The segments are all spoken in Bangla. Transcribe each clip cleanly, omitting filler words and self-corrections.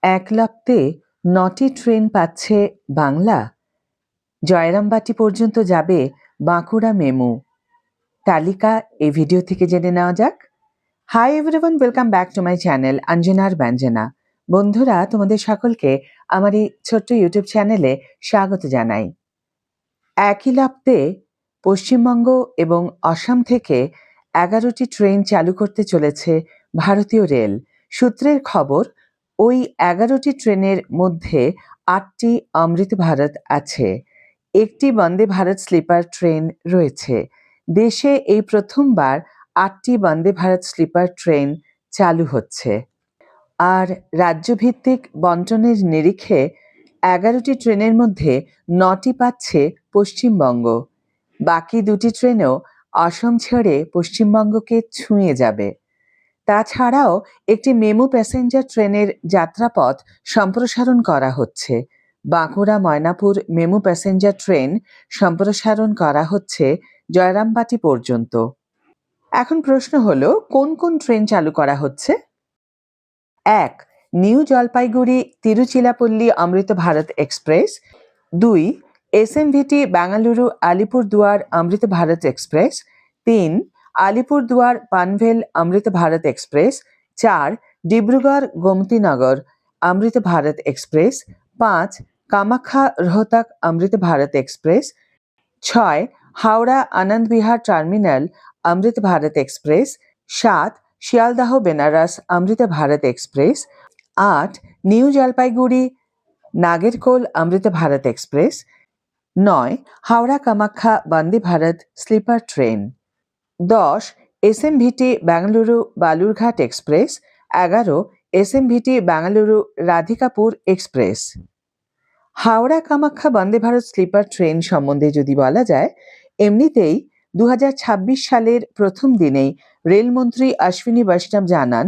এক লপ্তে ৯টি ট্রেন পাচ্ছে বাংলা। জয়রামবাটি পর্যন্ত যাবে বাঁকুড়া মেমু। তালিকা এই ভিডিও থেকে জেনে নেওয়া যাক। Hi everyone, welcome back to my channel অঞ্জনার ব্যঞ্জনা। বন্ধুরা, তোমাদের সকলকে আমার এই ছোট্ট ইউটিউব চ্যানেলে স্বাগত জানাই। একই লপ্তে পশ্চিমবঙ্গ এবং অসম থেকে 11টি ট্রেন চালু করতে চলেছে ভারতীয় রেল। সূত্রের খবর, ওই 11টি ট্রেনের মধ্যে 8টি অমৃত ভারত আছে, একটি বন্দে ভারত স্লিপার ট্রেন রয়েছে। দেশে এই প্রথমবার 8টি বন্দে ভারত স্লিপার ট্রেন চালু হচ্ছে। আর রাজ্যভিত্তিক বন্টনের নিরিখে 11টি ট্রেনের মধ্যে 9টি পাচ্ছে পশ্চিমবঙ্গ। বাকি 2টি ট্রেনও অসম ছেড়ে পশ্চিমবঙ্গকে ছুঁয়ে যাবে। তাছাড়াও একটি মেমু প্যাসেঞ্জার ট্রেনের যাত্রাপথ সম্প্রসারণ করা হচ্ছে। বাঁকুড়া ময়নাপুর মেমু প্যাসেঞ্জার ট্রেন সম্প্রসারণ করা হচ্ছে জয়রামবাটি পর্যন্ত। এখন প্রশ্ন হলো, কোন কোন ট্রেন চালু করা হচ্ছে? 1. New Jalpaiguri Tiruchirappalli Amrit Bharat express. 2. SMVT Bengaluru Alipurduar Amrit Bharat express. 3. Alipurduar Panvel Amrit Bharat express. 4. Dibrugarh Gomtinagar Amrit Bharat express. 5. Kamakhya Rohtak Amrit Bharat express. 6. Howrah Anand Vihar terminal Amrit Bharat express. 7. Sealdah Benaras Amrit Bharat express. 8. New Jalpaiguri Nagercoil Amrit Bharat express. 9. Howrah Kamakhya Vande Bharat sleeper train. 10. SMVT Bengaluru Balurghat express. 11. SMVT Bengaluru Radhikapur express. Howrah Kamakhya Vande Bharat sleeper train সম্বন্ধে যদি বলা যায়, এমনিতেই 2026 সালের প্রথম দিনেই রেলমন্ত্রী অশ্বিনী বৈষ্ণব জানান,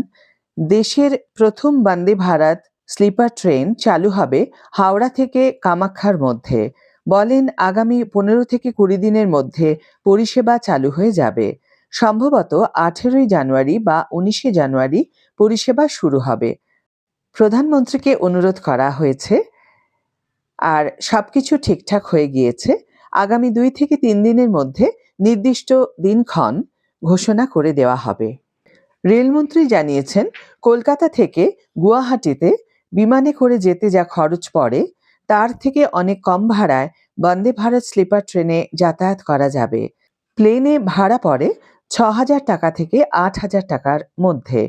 দেশের প্রথম বন্দে ভারত স্লিপার ট্রেন চালু হবে হাওড়া থেকে কামাখ্যার মধ্যে। বলেন, আগামী 15 থেকে 20 দিনের মধ্যে পরিষেবা চালু হয়ে যাবে। সম্ভবত 18 জানুয়ারি বা 19 জানুয়ারি পরিষেবা শুরু হবে। প্রধানমন্ত্রীকে অনুরোধ করা হয়েছে, আর সবকিছু ঠিকঠাক হয়ে গিয়েছে। আগামী 2 থেকে 3 দিনের মধ্যে নির্দিষ্ট দিনক্ষণ ঘোষণা করে দেওয়া হবে। রেলমন্ত্রী জানিয়েছেন, কলকাতা থেকে গুয়াহাটিতে বিমানে করে যেতে যা খরচ পড়ে, তার থেকে অনেক কম ভাড়ায় বন্দে ভারত স্লিপার ট্রেনে যাতায়াত করা যাবে। প্লেনে ভাড়া পড়ে 6,000 টাকা থেকে 8,000 টাকার মধ্যে।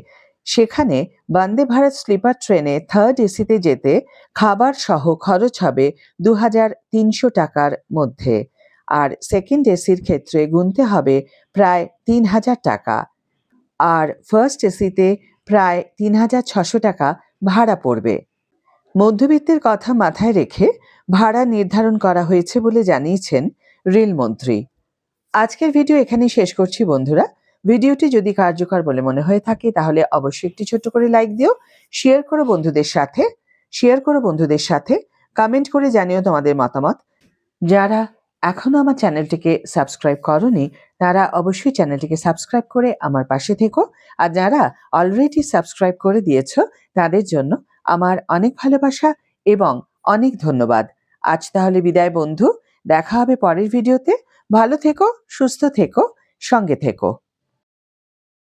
সেখানে বন্দে ভারত স্লিপার ট্রেনে থার্ড এসিতে যেতে খাবার সহ খরচ হবে 2,300 টাকার মধ্যে। আর সেকেন্ড এসির ক্ষেত্রে গুনতে হবে প্রায় 3,000 টাকা। আর ফার্স্ট এসিতে প্রায় 3,600 টাকা ভাড়া পড়বে। মধ্যবিত্তের কথা মাথায় রেখে ভাড়া নির্ধারণ করা হয়েছে বলে জানিয়েছেন রেলমন্ত্রী। আজকের ভিডিও এখানেই শেষ করছি বন্ধুরা। ভিডিওটি যদি কার্যকর বলে মনে হয়ে থাকে তাহলে অবশ্যই একটি ছোট্ট করে লাইক দিও, শেয়ার করো বন্ধুদের সাথে, কমেন্ট করে জানিও তোমাদের মতামত। যারা এখনো আমার চ্যানেলটিকে সাবস্ক্রাইব করোনি তারা অবশ্যই চ্যানেলটিকে সাবস্ক্রাইব করে আমার পাশে থেকো। আর যারা অলরেডি সাবস্ক্রাইব করে দিয়েছো তাদের জন্য আমার অনেক ভালোবাসা এবং অনেক ধন্যবাদ। আজ তাহলে বিদায় বন্ধু, দেখা হবে পরের ভিডিওতে। ভালো থেকো, সুস্থ থেকো, সঙ্গে থেকো।